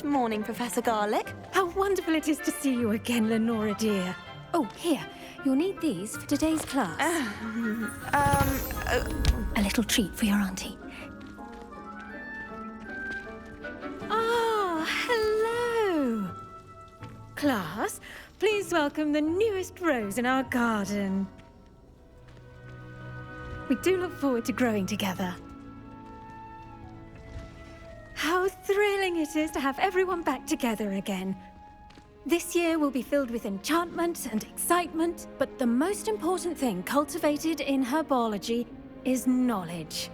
Good morning, Professor Garlic. How wonderful it is to see you again, Lenora dear. Oh, here. You'll need these for today's class. A little treat for your auntie. Ah, hello. Class, please welcome the newest rose in our garden. We do look forward to growing together. How thrilling it is to have everyone back together again. This year will be filled with enchantment and excitement, but the most important thing cultivated in herbology is knowledge.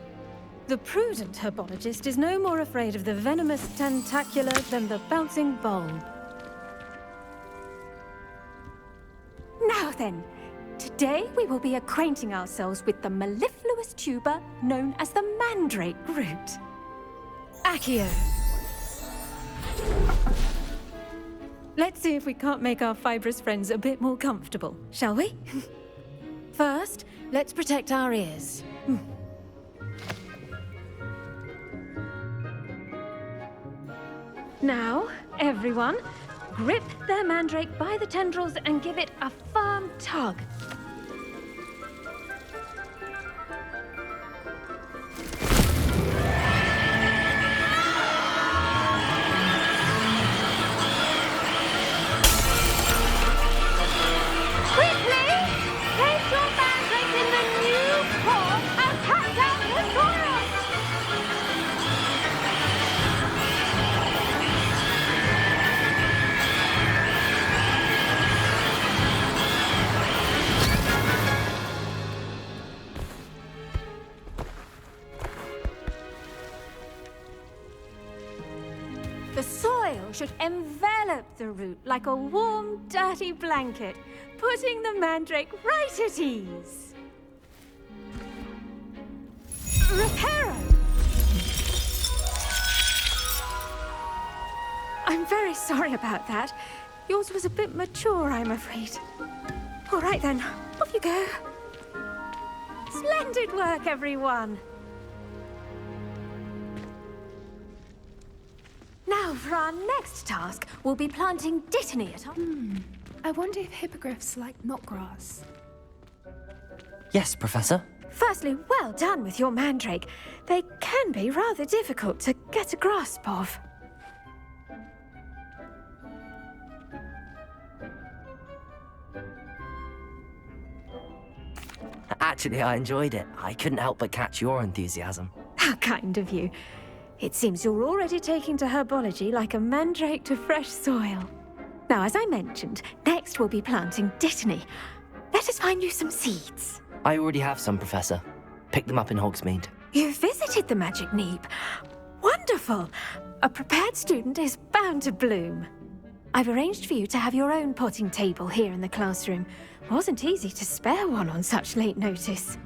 The prudent herbologist is no more afraid of the venomous tentacular than the bouncing bulb. Now then, today we will be acquainting ourselves with the mellifluous tuber known as the mandrake root. Accio. Let's see if we can't make our fibrous friends a bit more comfortable, shall we? First, let's protect our ears. Now, everyone, grip their mandrake by the tendrils and give it a firm tug. The soil should envelop the root like a warm, dirty blanket, putting the mandrake right at ease. Reparo! I'm very sorry about that. Yours was a bit mature, I'm afraid. All right then, off you go. Splendid work, everyone. Now, for our next task, we'll be planting dittany at our... I wonder if hippogriffs like knotgrass. Yes, Professor. Firstly, well done with your mandrake. They can be rather difficult to get a grasp of. Actually, I enjoyed it. I couldn't help but catch your enthusiasm. How kind of you. It seems you're already taking to herbology like a mandrake to fresh soil. Now, as I mentioned, next we'll be planting dittany. Let us find you some seeds. I already have some, Professor. Picked them up in Hogsmeade. You visited the Magic Neep. Wonderful! A prepared student is bound to bloom. I've arranged for you to have your own potting table here in the classroom. Wasn't easy to spare one on such late notice.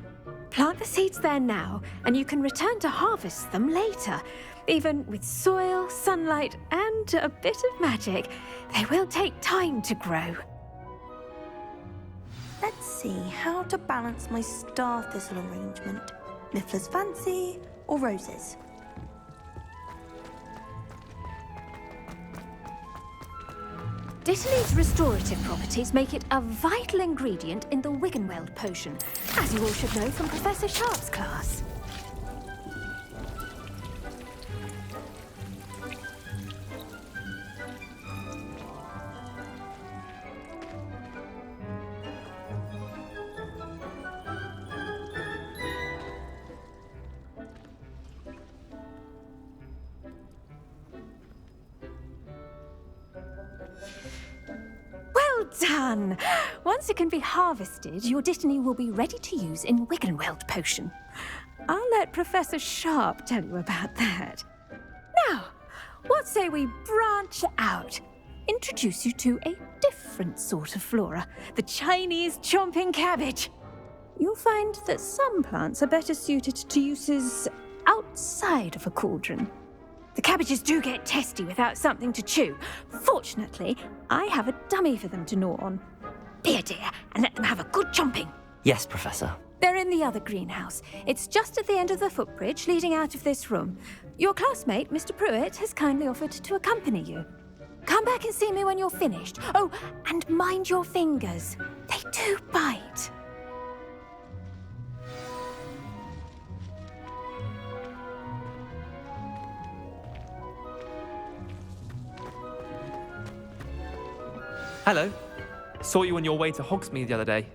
Plant the seeds there now, and you can return to harvest them later. Even with soil, sunlight, and a bit of magic, they will take time to grow. Let's see how to balance my star thistle arrangement. Miffler's Fancy or roses? Dittany's restorative properties make it a vital ingredient in the Wiggenweld potion, as you all should know from Professor Sharp's class. Well done! Once it can be harvested, your dittany will be ready to use in Wiggenweld potion. I'll let Professor Sharp tell you about that. Now, what say we branch out? Introduce you to a different sort of flora, the Chinese chomping cabbage. You'll find that some plants are better suited to uses outside of a cauldron. The cabbages do get testy without something to chew. Fortunately, I have a dummy for them to gnaw on. Be a dear and let them have a good chomping. Yes, Professor. They're in the other greenhouse. It's just at the end of the footbridge leading out of this room. Your classmate, Mr. Pruitt, has kindly offered to accompany you. Come back and see me when you're finished. Oh, and mind your fingers. They do bite. Hello. Saw you on your way to Hogsmeade the other day.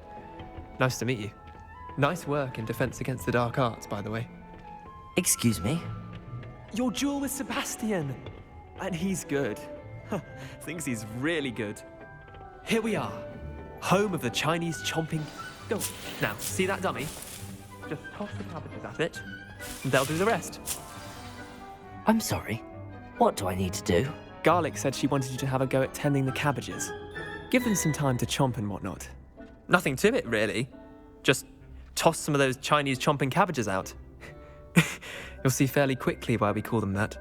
Nice to meet you. Nice work in Defense Against the Dark Arts, by the way. Excuse me? Your duel with Sebastian! And he's good. Thinks he's really good. Here we are. Home of the Chinese chomping... Go. Now, see that dummy? Just toss the cabbages at it, and they'll do the rest. I'm sorry. What do I need to do? Garlic said she wanted you to have a go at tending the cabbages. Give them some time to chomp and whatnot. Nothing to it, really. Just toss some of those Chinese chomping cabbages out. You'll see fairly quickly why we call them that.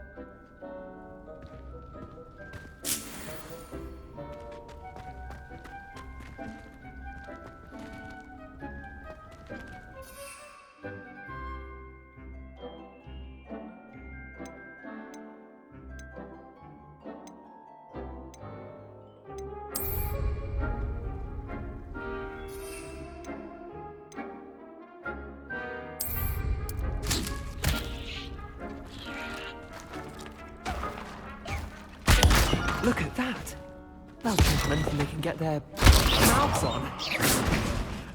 Look at that! They'll give them anything they can get their mouths on.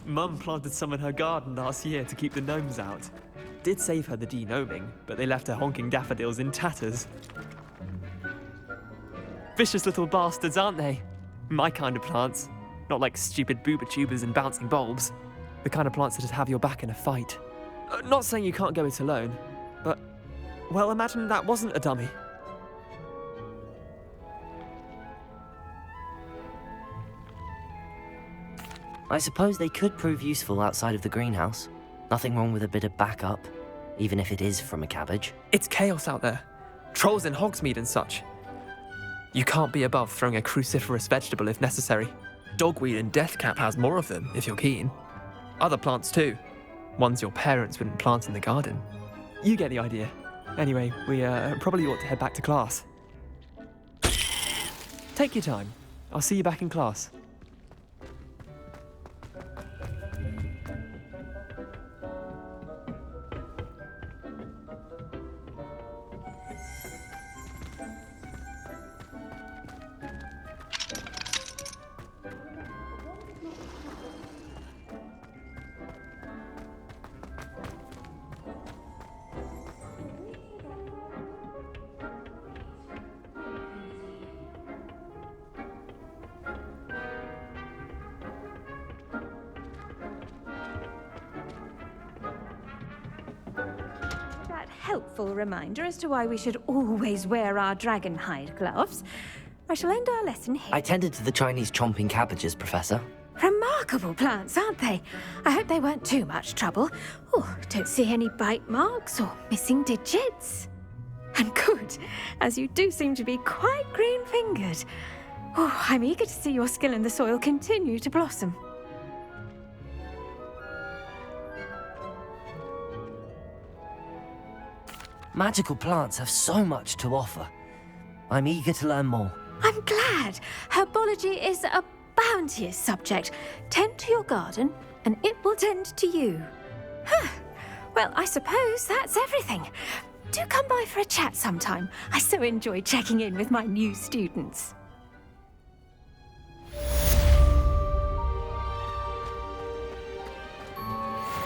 Mum planted some in her garden last year to keep the gnomes out. Did save her the de-gnoming, but they left her honking daffodils in tatters. Vicious little bastards, aren't they? My kind of plants. Not like stupid booba tubers and bouncing bulbs. The kind of plants that'd have your back in a fight. Not saying you can't go it alone, but... well, imagine that wasn't a dummy. I suppose they could prove useful outside of the greenhouse. Nothing wrong with a bit of backup, even if it is from a cabbage. It's chaos out there. Trolls in Hogsmeade and such. You can't be above throwing a cruciferous vegetable if necessary. Dogweed and deathcap has more of them, if you're keen. Other plants too. Ones your parents wouldn't plant in the garden. You get the idea. Anyway, we probably ought to head back to class. Take your time. I'll see you back in class. Helpful reminder as to why we should always wear our dragon hide gloves. I shall end our lesson here. I tended to the Chinese chomping cabbages, Professor. Remarkable plants, aren't they? I hope they weren't too much trouble. Oh, don't see any bite marks or missing digits. And good, as you do seem to be quite green-fingered. Oh, I'm eager to see your skill in the soil continue to blossom. Magical plants have so much to offer. I'm eager to learn more. I'm glad. Herbology is a bounteous subject. Tend to your garden, and it will tend to you. Huh. Well, I suppose that's everything. Do come by for a chat sometime. I so enjoy checking in with my new students.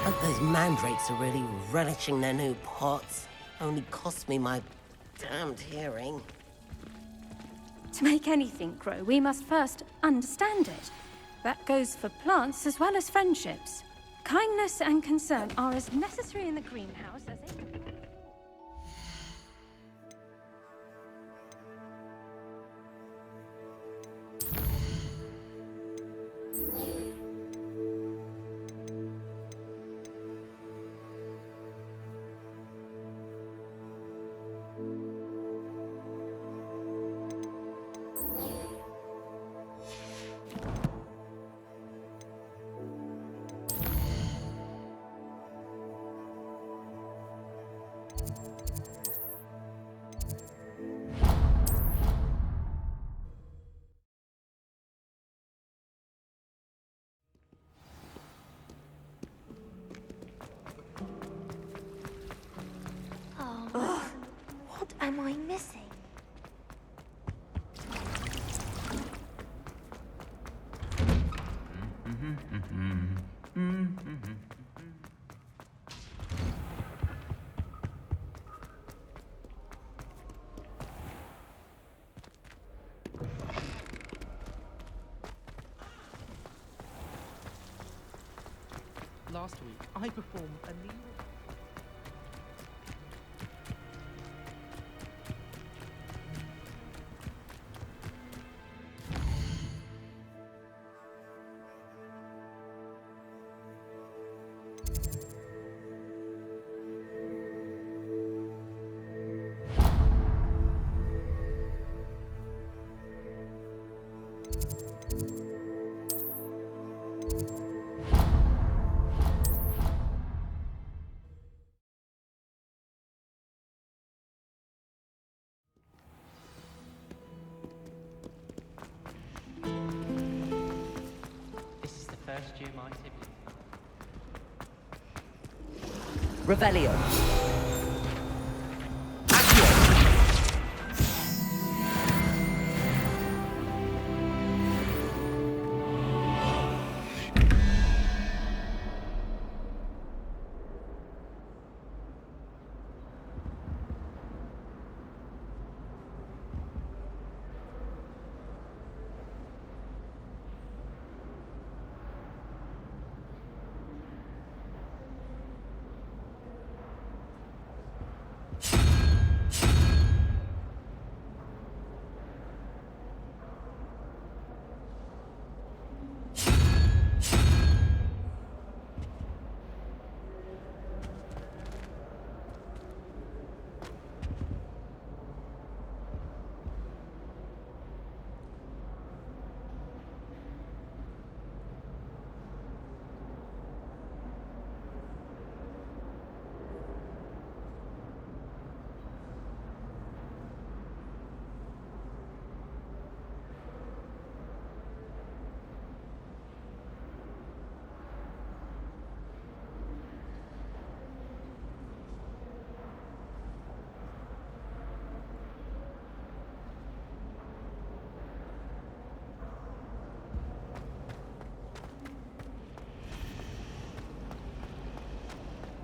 But those mandrakes are really relishing their new pots. Only cost me my damned hearing. To make anything grow, we must first understand it. That goes for plants as well as friendships. Kindness and concern are as necessary in the greenhouse as in... Oh, what am I missing? Last week, I performed a new... This is the first year my sibling. Revelio.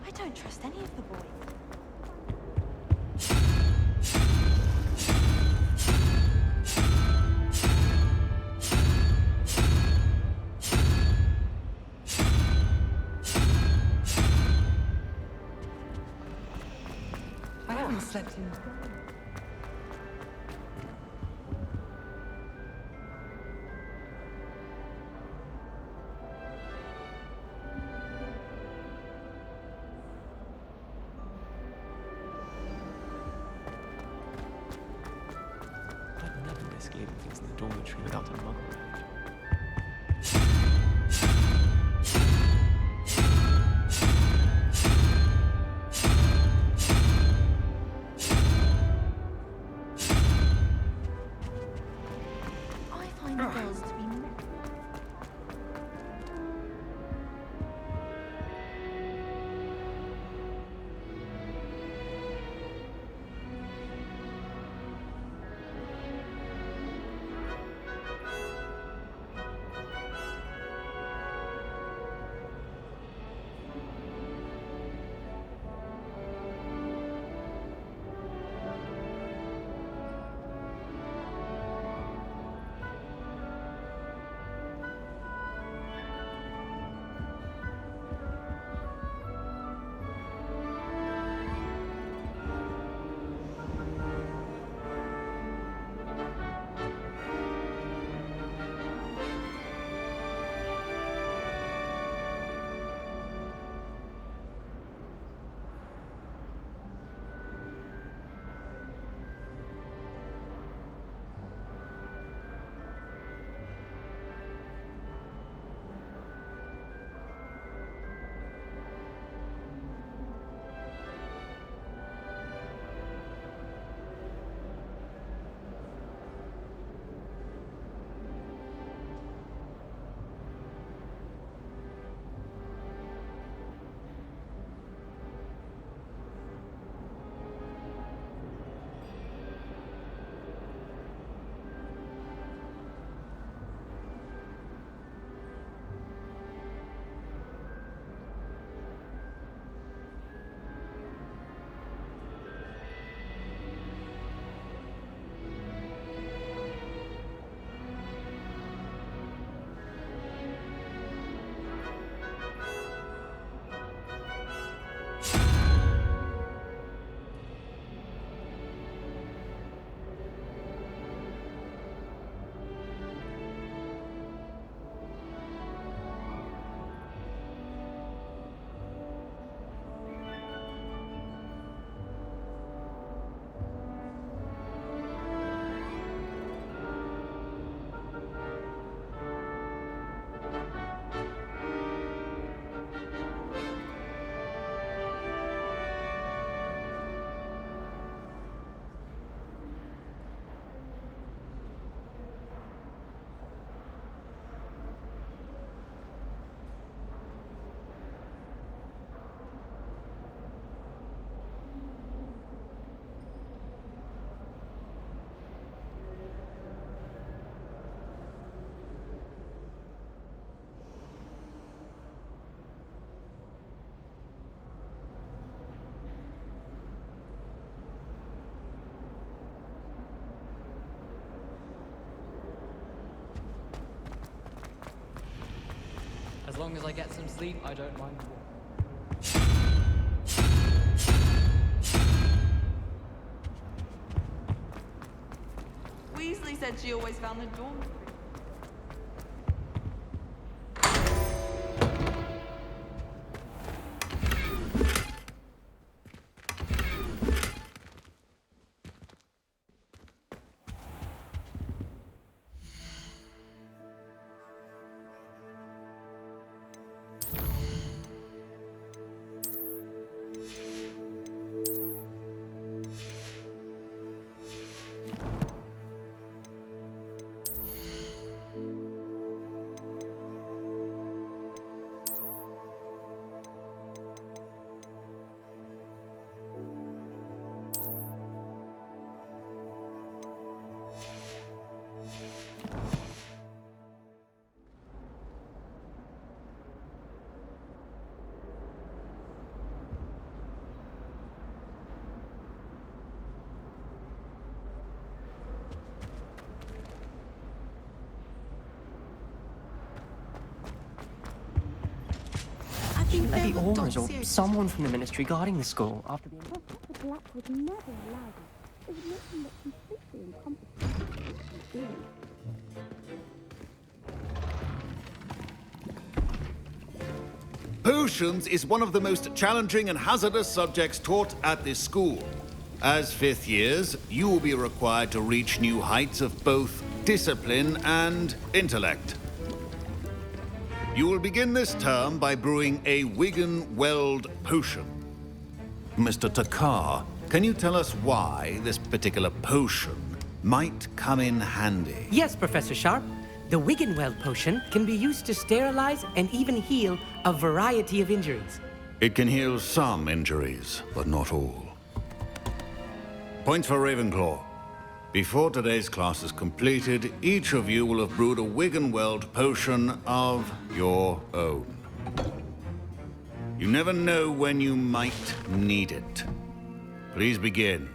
I don't trust any of the boys. I haven't slept in... I'd never risk leaving things in the dormitory without a muggle. I find the girls to be long as I get some sleep, I don't mind. Weasley said she always found the dorm. Lady Auras or someone from the ministry guarding the school after the... Professor Black would never allow this. It would make him look completely incompetent. Potions is one of the most challenging and hazardous subjects taught at this school. As fifth years, you will be required to reach new heights of both discipline and intellect. You will begin this term by brewing a Wiggenweld potion. Mr. Takar, can you tell us why this particular potion might come in handy? Yes, Professor Sharp. The Wiggenweld potion can be used to sterilize and even heal a variety of injuries. It can heal some injuries, but not all. Points for Ravenclaw. Before today's class is completed, each of you will have brewed a Wiggenweld potion of your own. You never know when you might need it. Please begin.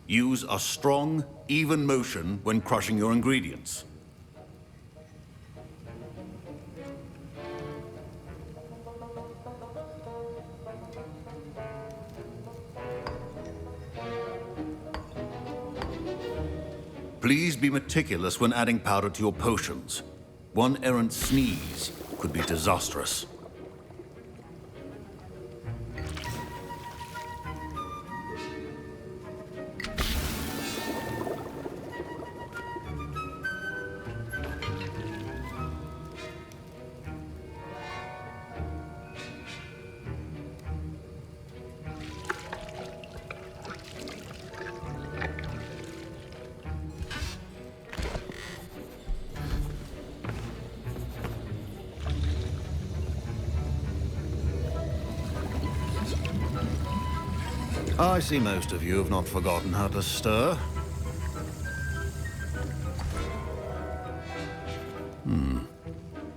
Use a strong, even motion when crushing your ingredients. Please be meticulous when adding powder to your potions. One errant sneeze could be disastrous. I see most of you have not forgotten how to stir.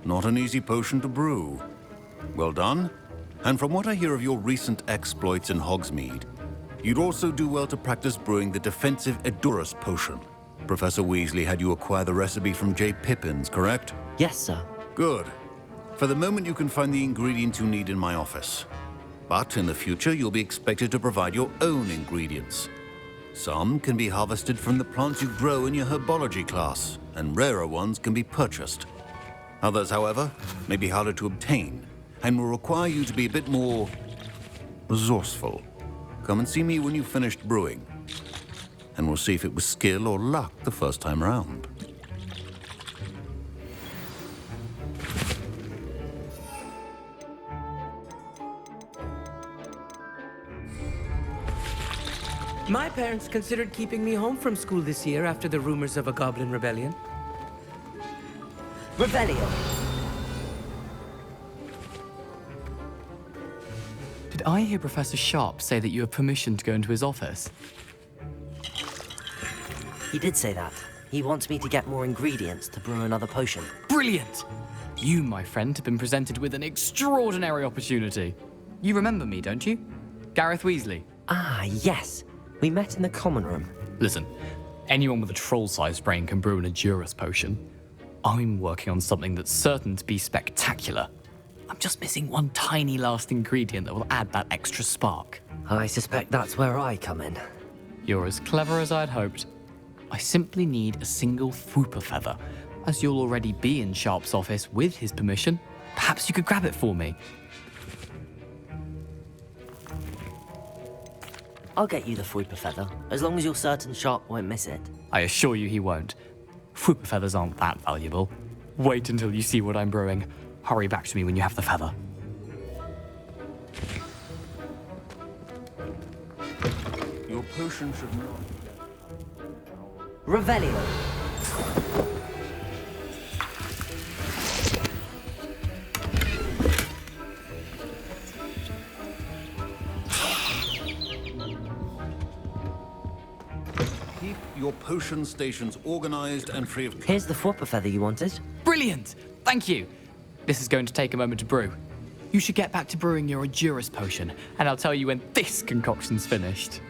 Not an easy potion to brew. Well done. And from what I hear of your recent exploits in Hogsmeade, you'd also do well to practice brewing the defensive Edurus potion. Professor Weasley had you acquire the recipe from J. Pippins, correct? Yes, sir. Good. For the moment, you can find the ingredients you need in my office. But in the future, you'll be expected to provide your own ingredients. Some can be harvested from the plants you grow in your herbology class, and rarer ones can be purchased. Others, however, may be harder to obtain, and will require you to be a bit more resourceful. Come and see me when you've finished brewing, and we'll see if it was skill or luck the first time around. My parents considered keeping me home from school this year after the rumors of a goblin rebellion. Rebellion! Did I hear Professor Sharp say that you have permission to go into his office? He did say that. He wants me to get more ingredients to brew another potion. Brilliant! You, my friend, have been presented with an extraordinary opportunity. You remember me, don't you? Gareth Weasley. Ah, yes. We met in the common room. Listen, anyone with a troll-sized brain can brew an Edurus potion. I'm working on something that's certain to be spectacular. I'm just missing one tiny last ingredient that will add that extra spark. I suspect that's where I come in. You're as clever as I'd hoped. I simply need a single Fwooper feather. As you'll already be in Sharp's office with his permission, perhaps you could grab it for me. I'll get you the Fwooper feather, as long as you're certain Sharp won't miss it. I assure you he won't. Fwooper feathers aren't that valuable. Wait until you see what I'm brewing. Hurry back to me when you have the feather. Your potion should not... Revelio. Keep your potion stations organized and free of... Here's the Fwooper feather you wanted. Brilliant! Thank you! This is going to take a moment to brew. You should get back to brewing your Edurus potion, and I'll tell you when this concoction's finished.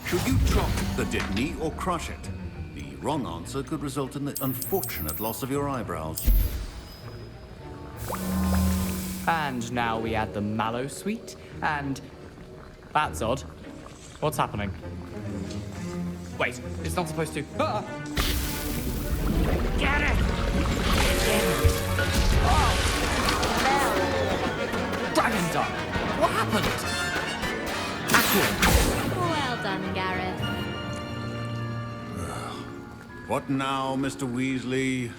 Should you drop the Dittany or crush it? The wrong answer could result in the unfortunate loss of your eyebrows. And now we add the mallow sweet, and... That's odd. What's happening? Wait, it's not supposed to... Ah! Get it! Oh! Dragon Dog! What happened? Aqua! Well done, Gareth. What now, Mr. Weasley?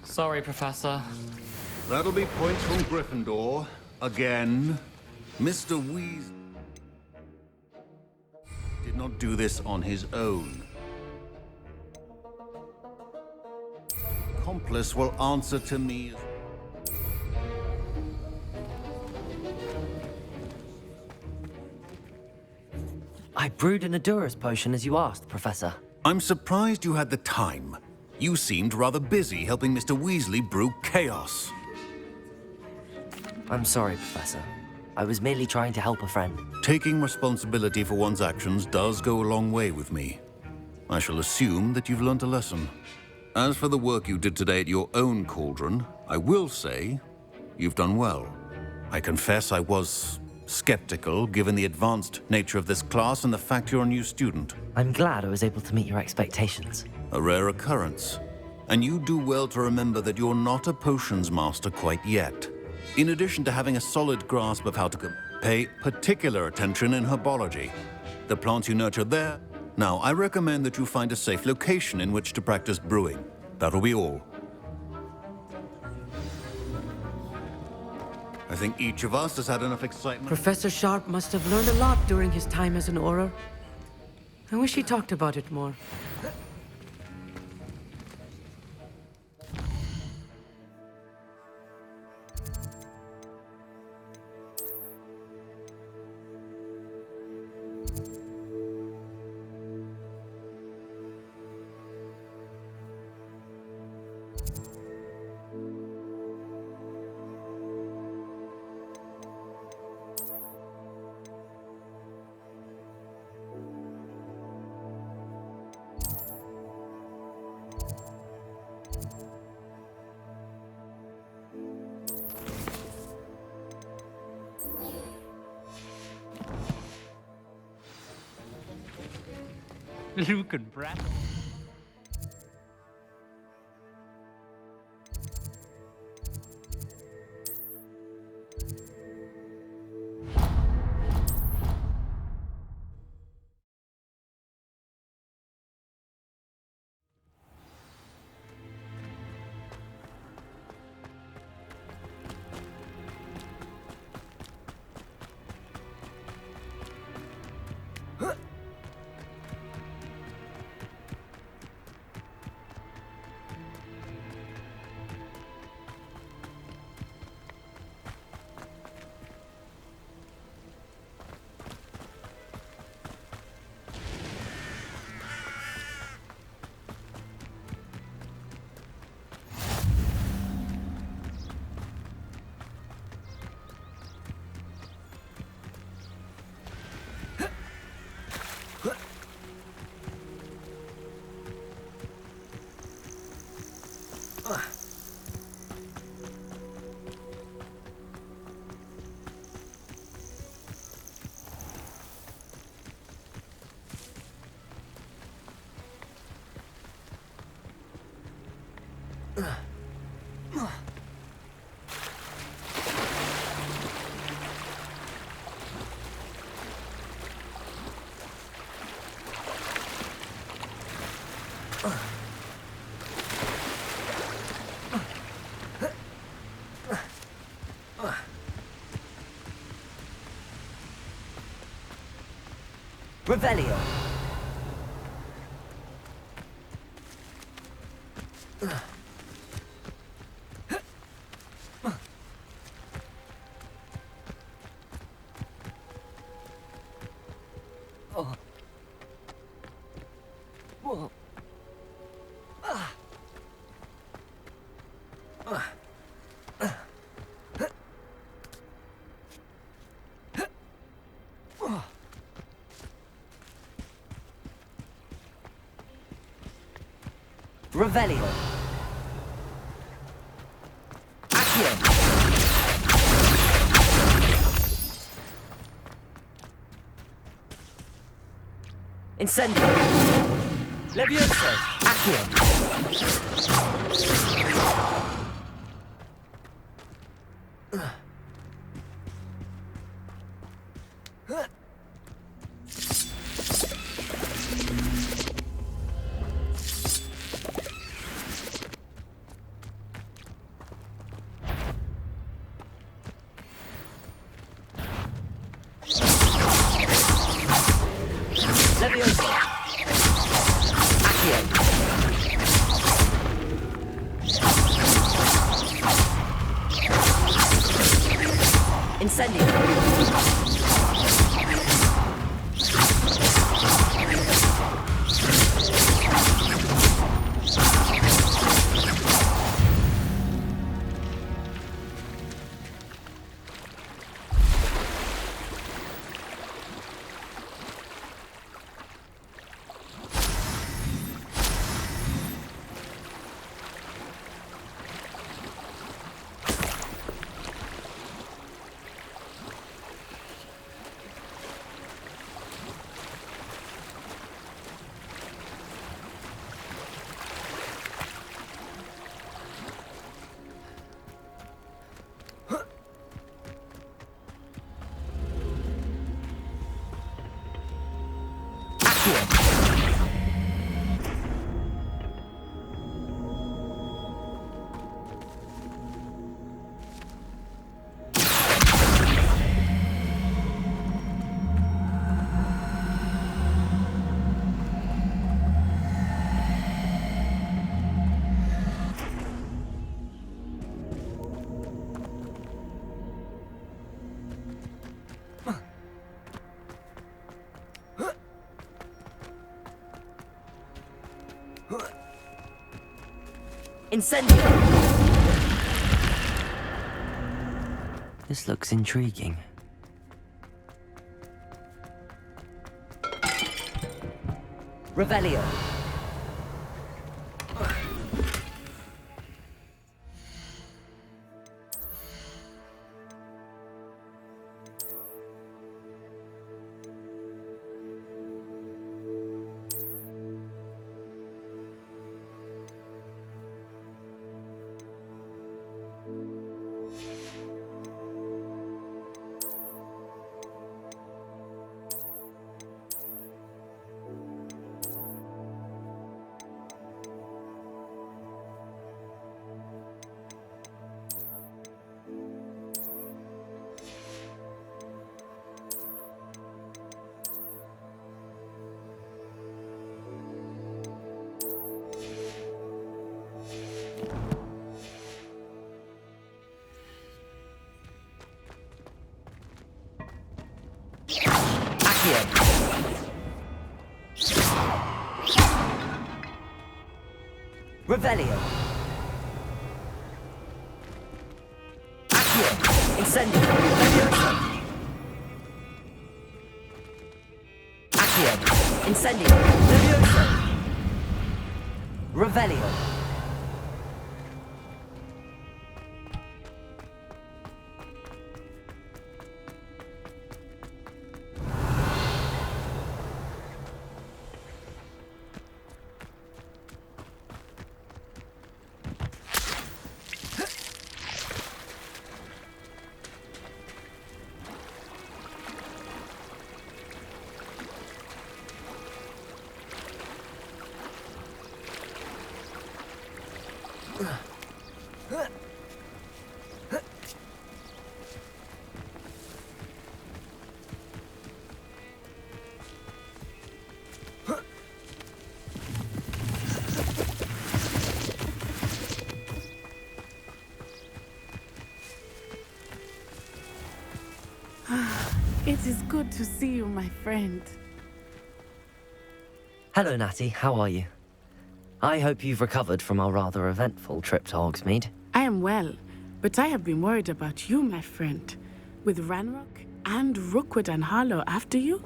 Sorry, Professor. That'll be points from Gryffindor. Again. Mr. Weasley did not do this on his own. Accomplice will answer to me. I brewed an Edurus potion as you asked, Professor. I'm surprised you had the time. You seemed rather busy helping Mr. Weasley brew chaos. I'm sorry, Professor. I was merely trying to help a friend. Taking responsibility for one's actions does go a long way with me. I shall assume that you've learnt a lesson. As for the work you did today at your own cauldron, I will say you've done well. I confess I was skeptical, given the advanced nature of this class and the fact you're a new student. I'm glad I was able to meet your expectations. A rare occurrence. And you do well to remember that you're not a potions master quite yet. In addition to having a solid grasp of how to pay particular attention in herbology. The plants you nurture there. Now, I recommend that you find a safe location in which to practice brewing. That'll be all. I think each of us has had enough excitement. Professor Sharp must have learned a lot during his time as an Auror. I wish he talked about it more. Luke and Brad. Revelio. Revelio. Accio. Incendio. Levioso. Accio. Levioso. Accio. Incendio. Incendio. This looks intriguing. Revelio. Revelio. Accio. Incendio. Levioso. Accio. Incendio. Levioso. Revelio. It is good to see you, my friend. Hello, Natty. How are you? I hope you've recovered from our rather eventful trip to Hogsmeade. I am well, but I have been worried about you, my friend. With Ranrock and Rookwood and Harlow after you?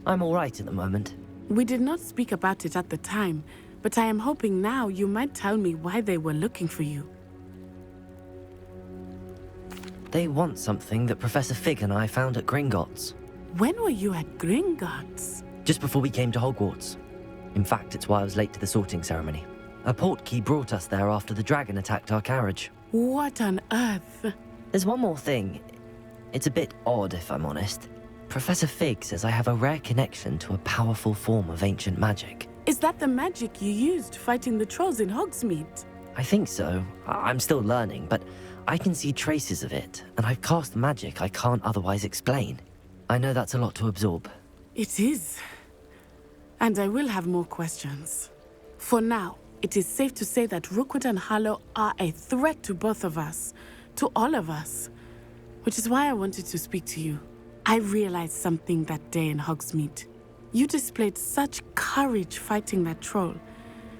I'm all right at the moment. We did not speak about it at the time, but I am hoping now you might tell me why they were looking for you. They want something that Professor Fig and I found at Gringotts. When were you at Gringotts? Just before we came to Hogwarts. In fact, it's why I was late to the sorting ceremony. A portkey brought us there after the dragon attacked our carriage. What on earth? There's one more thing. It's a bit odd, if I'm honest. Professor Fig says I have a rare connection to a powerful form of ancient magic. Is that the magic you used fighting the trolls in Hogsmeade? I think so. I'm still learning, but I can see traces of it, and I've cast magic I can't otherwise explain. I know that's a lot to absorb. It is. And I will have more questions. For now, it is safe to say that Rookwood and Harlow are a threat to both of us, to all of us. Which is why I wanted to speak to you. I realized something that day in Hogsmeade. You displayed such courage fighting that troll,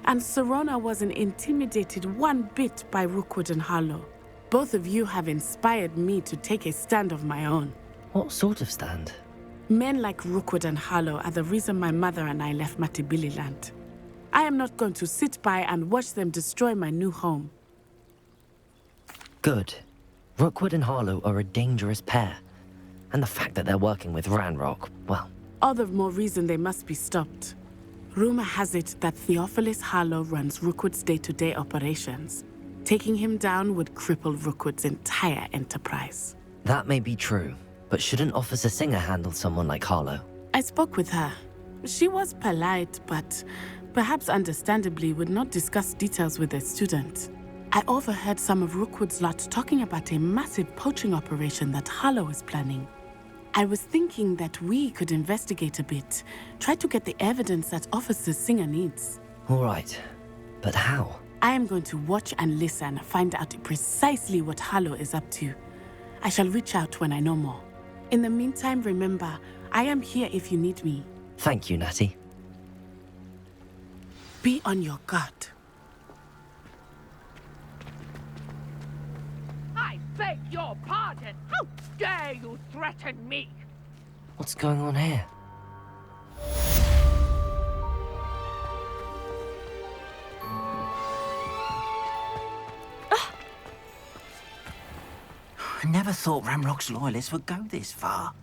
and Serona wasn't intimidated one bit by Rookwood and Harlow. Both of you have inspired me to take a stand of my own. What sort of stand? Men like Rookwood and Harlow are the reason my mother and I left Matabeleland. I am not going to sit by and watch them destroy my new home. Good. Rookwood and Harlow are a dangerous pair. And the fact that they're working with Ranrock, well... All the more reason they must be stopped. Rumor has it that Theophilus Harlow runs Rookwood's day-to-day operations. Taking him down would cripple Rookwood's entire enterprise. That may be true, but shouldn't Officer Singer handle someone like Harlow? I spoke with her. She was polite, but perhaps understandably would not discuss details with a student. I overheard some of Rookwood's lot talking about a massive poaching operation that Harlow is planning. I was thinking that we could investigate a bit, try to get the evidence that Officer Singer needs. All right, but how? I am going to watch and listen, find out precisely what Harlow is up to. I shall reach out when I know more. In the meantime, remember, I am here if you need me. Thank you, Natty. Be on your guard. I beg your pardon! How dare you threaten me? What's going on here? I never thought Ranrock's loyalists would go this far.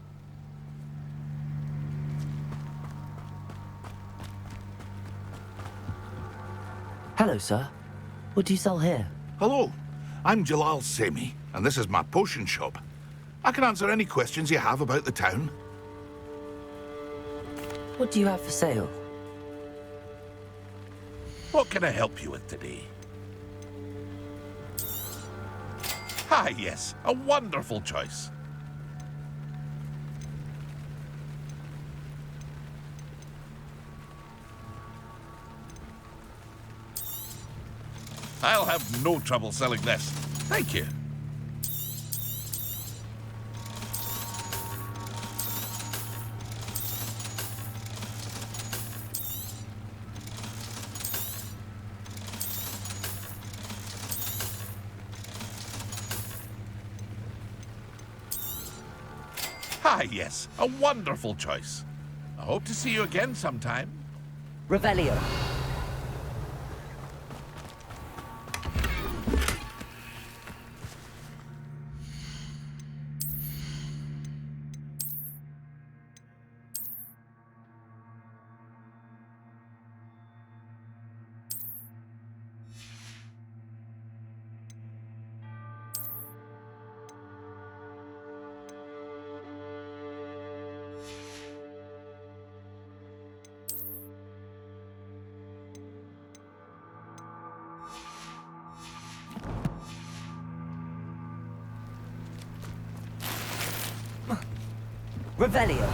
Hello, sir. What do you sell here? Hello, I'm Jalal Semi, and this is my potion shop. I can answer any questions you have about the town. What do you have for sale? What can I help you with today? Ah, yes, a wonderful choice. I'll have no trouble selling this. Thank you. Ah, yes, a wonderful choice. I hope to see you again sometime. Revelio. Revelio.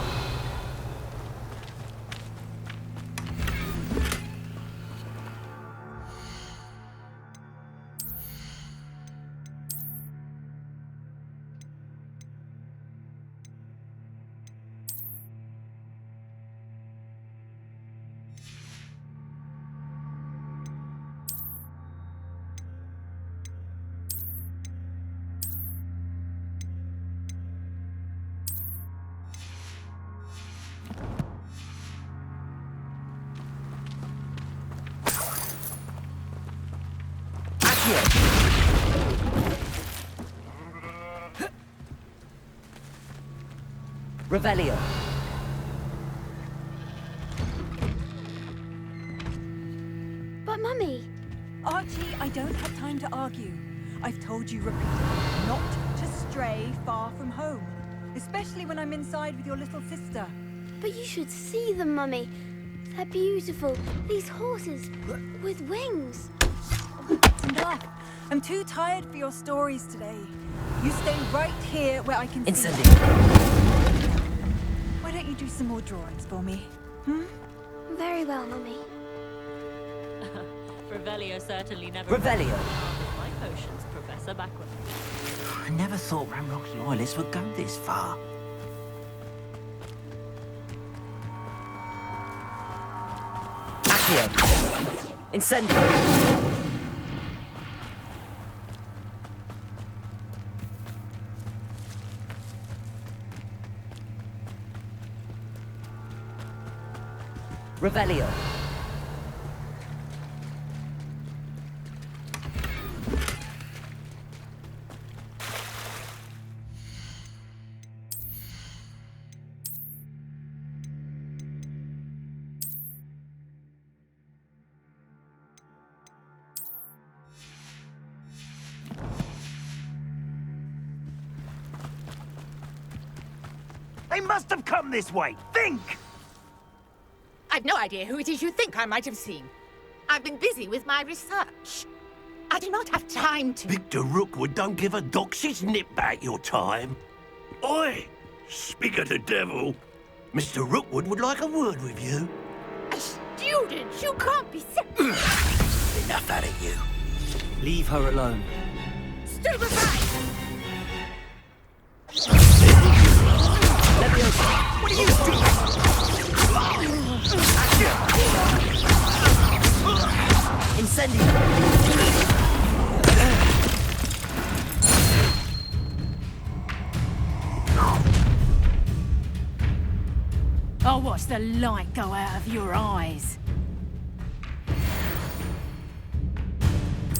Revelio. But Mummy... Archie, I don't have time to argue. I've told you repeatedly not to stray far from home. Especially when I'm inside with your little sister. But you should see them, Mummy. They're beautiful. These horses with wings. That's enough. I'm too tired for your stories today. You stay right here where I can see you. Why don't you do some more drawings for me? Hmm? Very well, Mummy. Revelio certainly never... Revelio. My potions, Professor Backward. I never thought Ramrock's loyalists would go this far. Accio. Incendio. Revelio. They must have come this way. Think! I've no idea who it is you think I might have seen. I've been busy with my research. I do not have time to... Victor Rookwood don't give a doxy's nip back your time. Oi! Speak of the devil. Mr. Rookwood would like a word with you. A student? You can't be sick. Enough out of you. Leave her alone. Stupefy! What are you doing? Incendio. I'll watch the light go out of your eyes.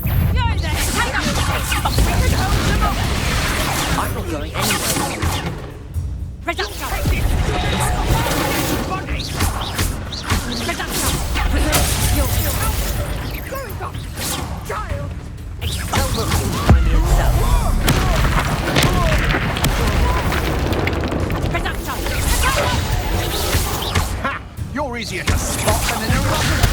You're the I'm not going anywhere. You're easier to spot than an irregular.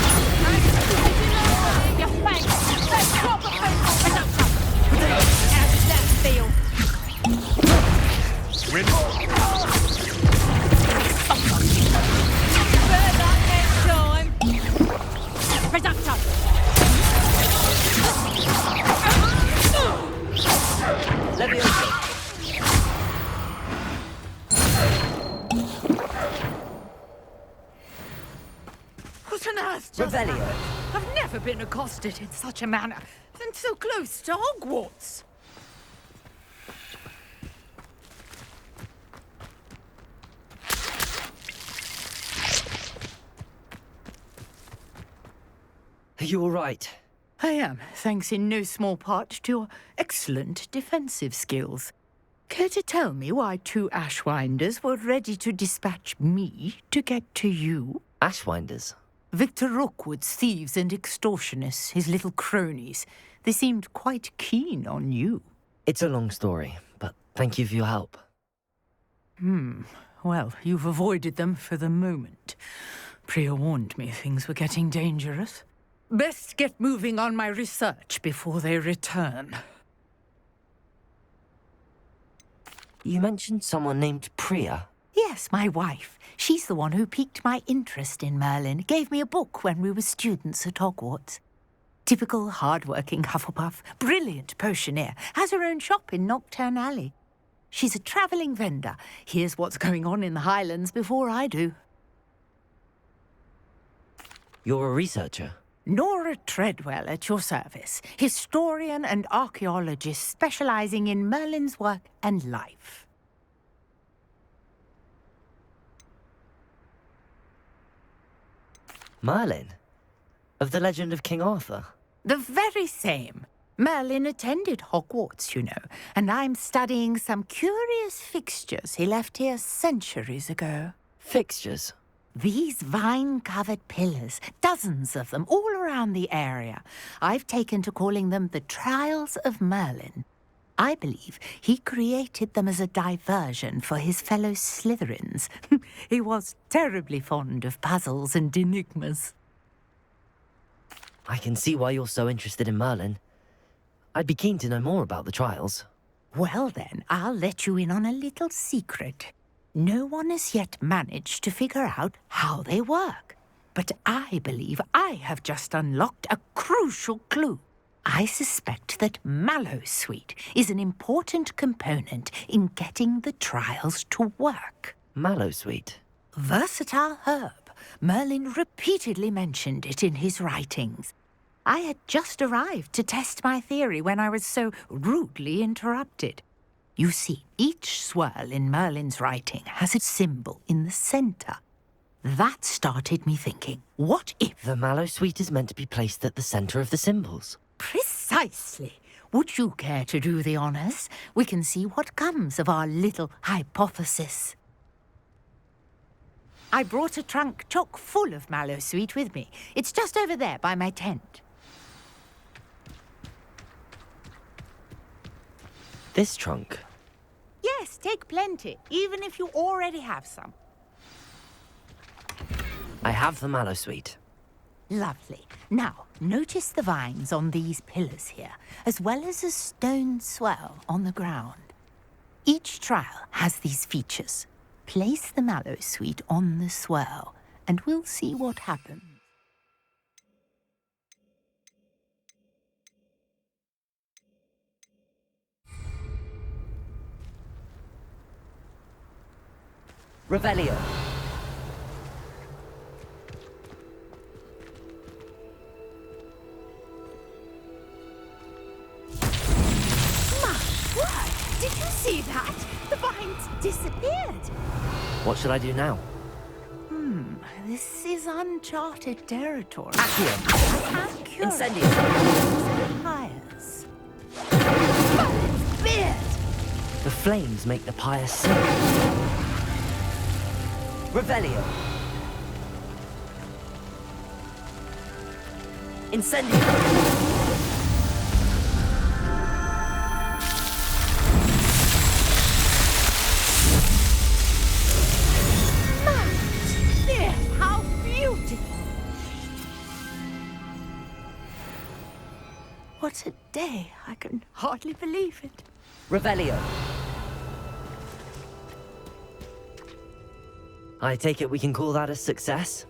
Your face! That's proper How does that feel? Further next time! Reducto! Levioso. What on earth just Revelio. happened? I've never been accosted in such a manner, and so close to Hogwarts. Are you all right? I am, thanks in no small part to your excellent defensive skills. Care to tell me why two Ashwinders were ready to dispatch me to get to you? Ashwinders? Victor Rookwood's thieves and extortionists, his little cronies. They seemed quite keen on you. It's a long story, but thank you for your help. Well, you've avoided them for the moment. Priya warned me things were getting dangerous. Best get moving on my research before they return. You mentioned someone named Priya. Yes, my wife. She's the one who piqued my interest in Merlin. Gave me a book when we were students at Hogwarts. Typical hard-working Hufflepuff. Brilliant potioneer. Has her own shop in Knockturn Alley. She's a travelling vendor. Hears what's going on in the Highlands before I do. You're a researcher? Nora Treadwell at your service. Historian and archaeologist specialising in Merlin's work and life. Merlin? Of the legend of King Arthur? The very same. Merlin attended Hogwarts, you know, and I'm studying some curious fixtures he left here centuries ago. Fixtures? These vine-covered pillars, dozens of them, all around the area. I've taken to calling them the Trials of Merlin. I believe he created them as a diversion for his fellow Slytherins. He was terribly fond of puzzles and enigmas. I can see why you're so interested in Merlin. I'd be keen to know more about the trials. Well then, I'll let you in on a little secret. No one has yet managed to figure out how they work. But I believe I have just unlocked a crucial clue. I suspect that Mallowsweet is an important component in getting the trials to work. Mallowsweet? Versatile herb. Merlin repeatedly mentioned it in his writings. I had just arrived to test my theory when I was so rudely interrupted. You see, each swirl in Merlin's writing has a symbol in the center. That started me thinking, what if... The Mallowsweet is meant to be placed at the center of the symbols. Precisely. Would you care to do the honors? We can see what comes of our little hypothesis. I brought a trunk chock full of Mallowsweet with me. It's just over there by my tent. This trunk? Yes, take plenty, even if you already have some. I have the Mallowsweet. Lovely. Now, notice the vines on these pillars here, as well as a stone swell on the ground. Each trial has these features. Place the Mallowsweet on the swell, and we'll see what happens. Revelio. Did you see that? The vines disappeared. What should I do now? This is uncharted territory. Accio. Incendio. Pyres. The flames make the pyre sing. Revelio. Incendio. How beautiful! What a day. I can hardly believe it. Revelio. I take it we can call that a success?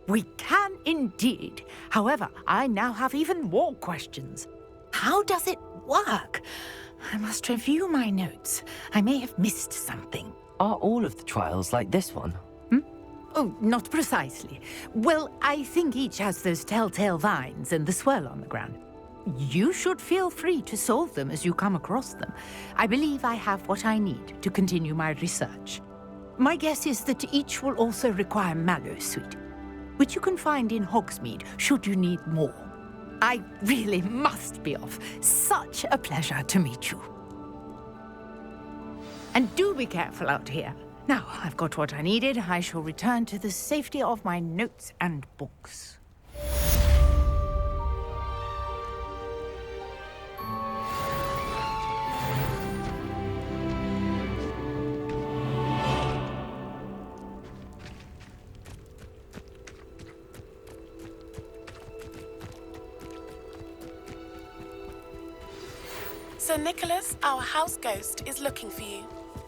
We can indeed. However, I now have even more questions. How does it work? I must review my notes. I may have missed something. Are all of the trials like this one? Oh, not precisely. Well, I think each has those telltale vines and the swirl on the ground. You should feel free to solve them as you come across them. I believe I have what I need to continue my research. My guess is that each will also require Mallowsweet, which you can find in Hogsmeade should you need more. I really must be off. Such a pleasure to meet you. And do be careful out here. Now, I've got what I needed. I shall return to the safety of my notes and books. Sir Nicholas, our house ghost, is looking for you.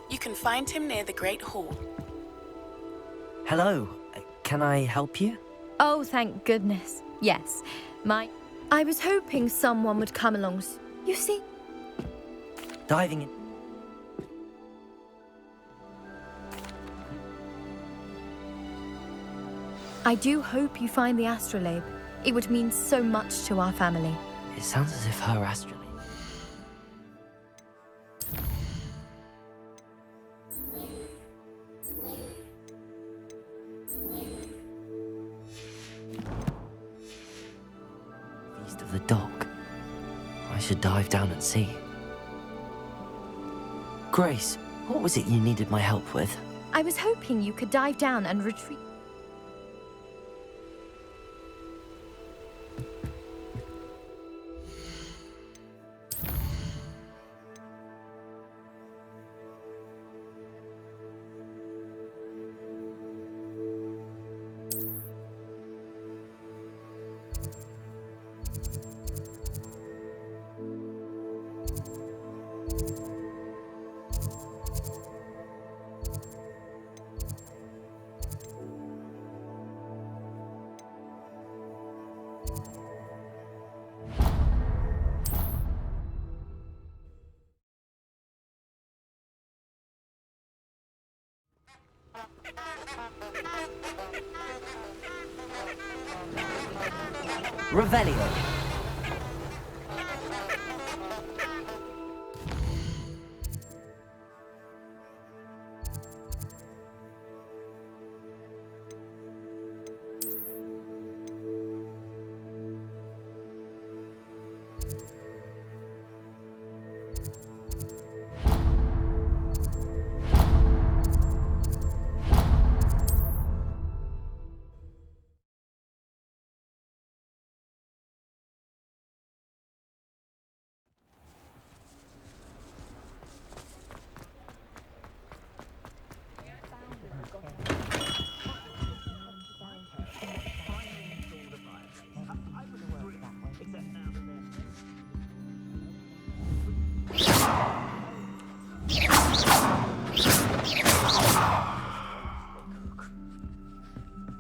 You can find him near the Great Hall. Hello. Can I help you? Oh, thank goodness. Yes. I was hoping someone would come along. You see? Diving in. I do hope you find the astrolabe. It would mean so much to our family. It sounds as if her astrolabe. Feast of the Dog. I should dive down and see. Grace, what was it you needed my help with? I was hoping you could dive down and retrieve. Revelio.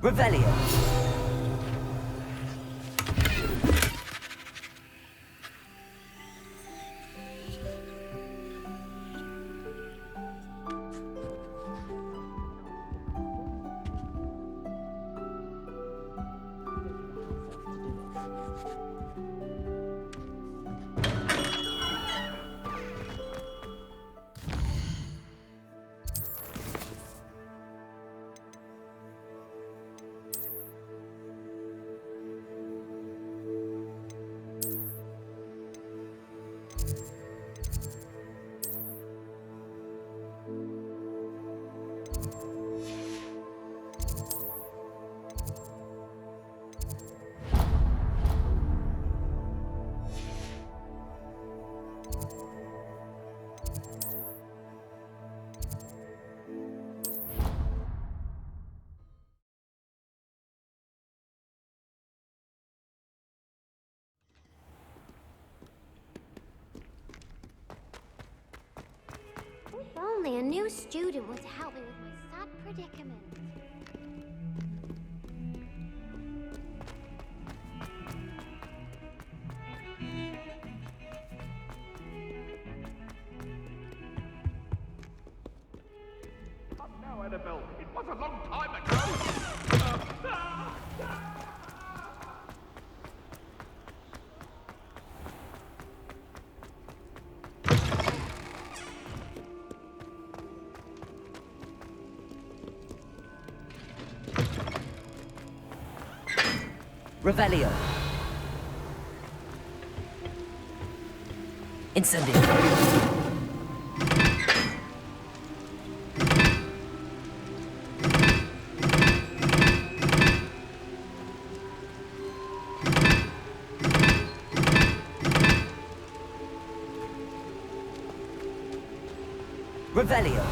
Revelio. If only a new student would help me with my sad predicament. Now, Annabelle, it was a long time ago. Revelio. Incendio. Revelio.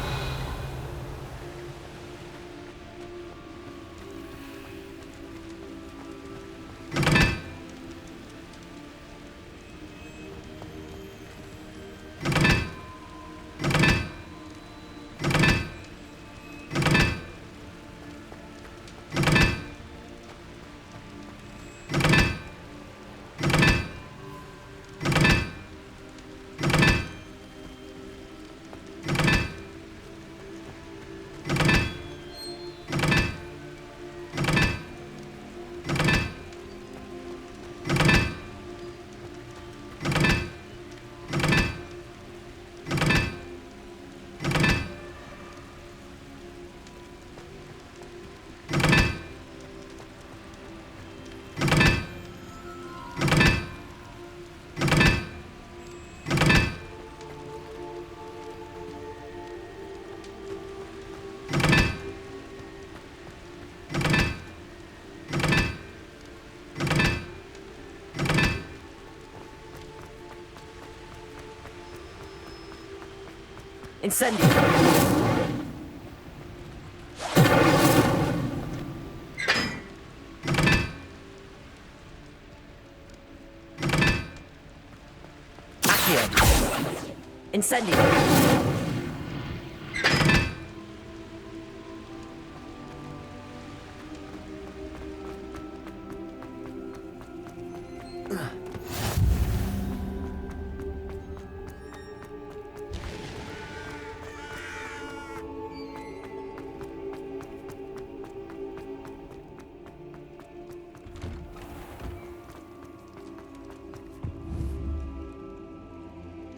Incendio! Accio! Incendio!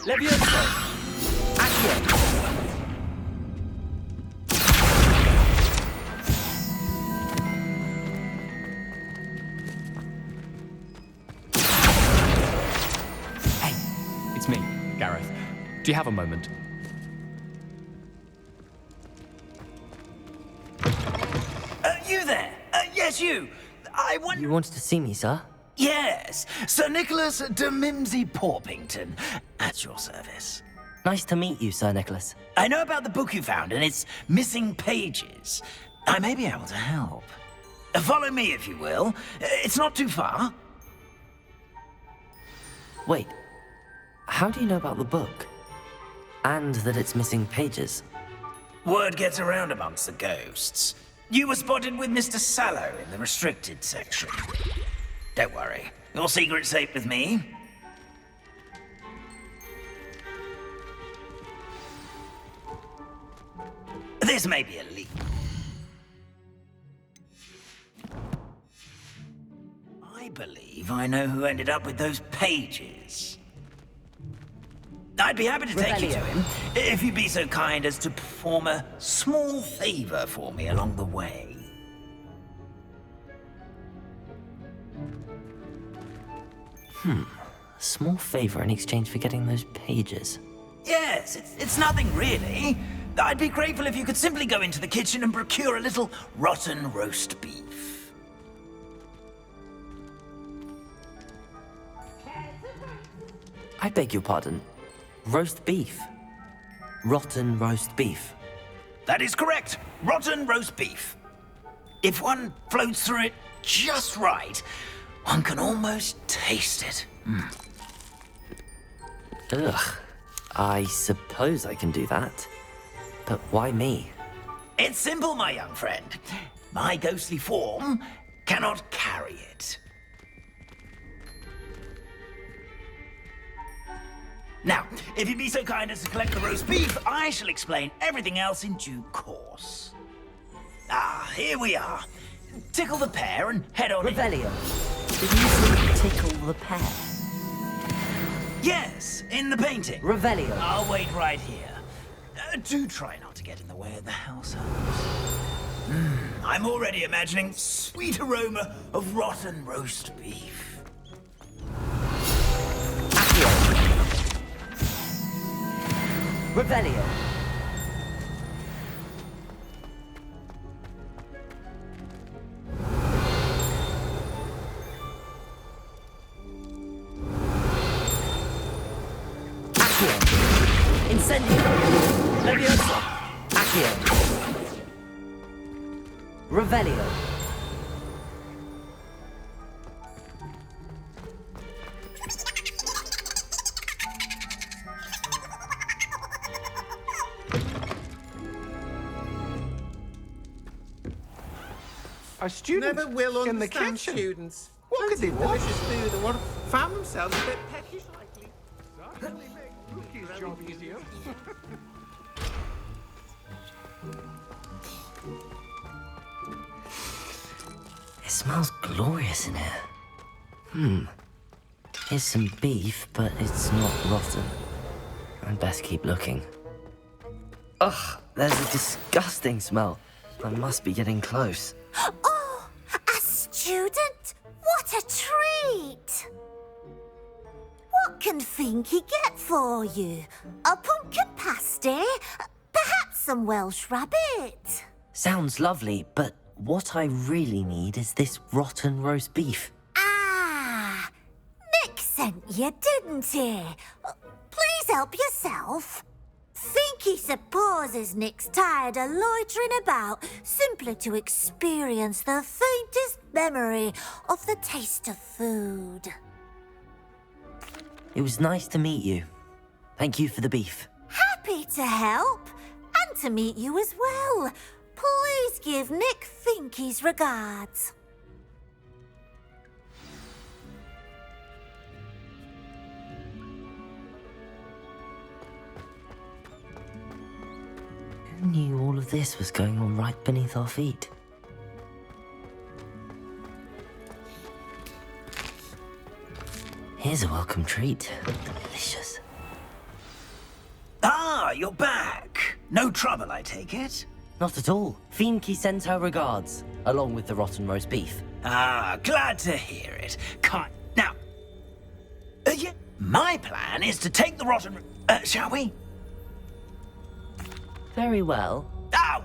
Levioso! Accio! It's me, Gareth. Do you have a moment? You there? Yes, you. I want... You wanted to see me, sir? Yes, Sir Nicholas de Mimsy Porpington, at your service. Nice to meet you, Sir Nicholas. I know about the book you found and its missing pages. I may be able to help. Follow me, if you will. It's not too far. Wait, how do you know about the book? And that it's missing pages? Word gets around amongst the ghosts. You were spotted with Mr. Sallow in the restricted section. Don't worry, your secret's safe with me. This may be a leak. I believe I know who ended up with those pages. I'd be happy to take you to him, if you'd be so kind as to perform a small favor for me along the way. Small favor in exchange for getting those pages. Yes, it's nothing really. I'd be grateful if you could simply go into the kitchen and procure a little rotten roast beef. I beg your pardon. Roast beef? Rotten roast beef? That is correct. Rotten roast beef. If one floats through it just right, one can almost taste it. Ugh. I suppose I can do that. But why me? It's simple, my young friend. My ghostly form cannot carry it. Now, if you'd be so kind as to collect the roast beef, I shall explain everything else in due course. Ah, here we are. Tickle the pear and head on in. Revelio. Did you say tickle the pear? Yes, in the painting. Revelio. I'll wait right here. Do try not to get in the way of the household. I'm already imagining sweet aroma of rotten roast beef. Accio. Revelio. Incendio! Levioso! Accio! Revelio! A student Never will in the understand kitchen. students. What could they want? Delicious food and want to found themselves a bit peckish lately. Certainly make Rookie's job easier. It smells glorious in here. Here's some beef, but it's not rotten. I'd best keep looking. Ugh, there's a disgusting smell. I must be getting close. Oh, a student? What a treat! What can Finky get for you? A pumpkin pasty? Perhaps some Welsh rabbit? Sounds lovely, but what I really need is this rotten roast beef. Ah, Nick sent you, didn't he? Please help yourself. Finky supposes Nick's tired of loitering about simply to experience the faintest memory of the taste of food. It was nice to meet you. Thank you for the beef. Happy to help, and to meet you as well. Please give Nick Finky's regards. Who knew all of this was going on right beneath our feet? Here's a welcome treat. Delicious. Ah, you're back. No trouble, I take it? Not at all. Finky sends her regards, along with the rotten roast beef. Ah, glad to hear it. Now, yeah, my plan is to take the rotten... shall we? Very well. Ah,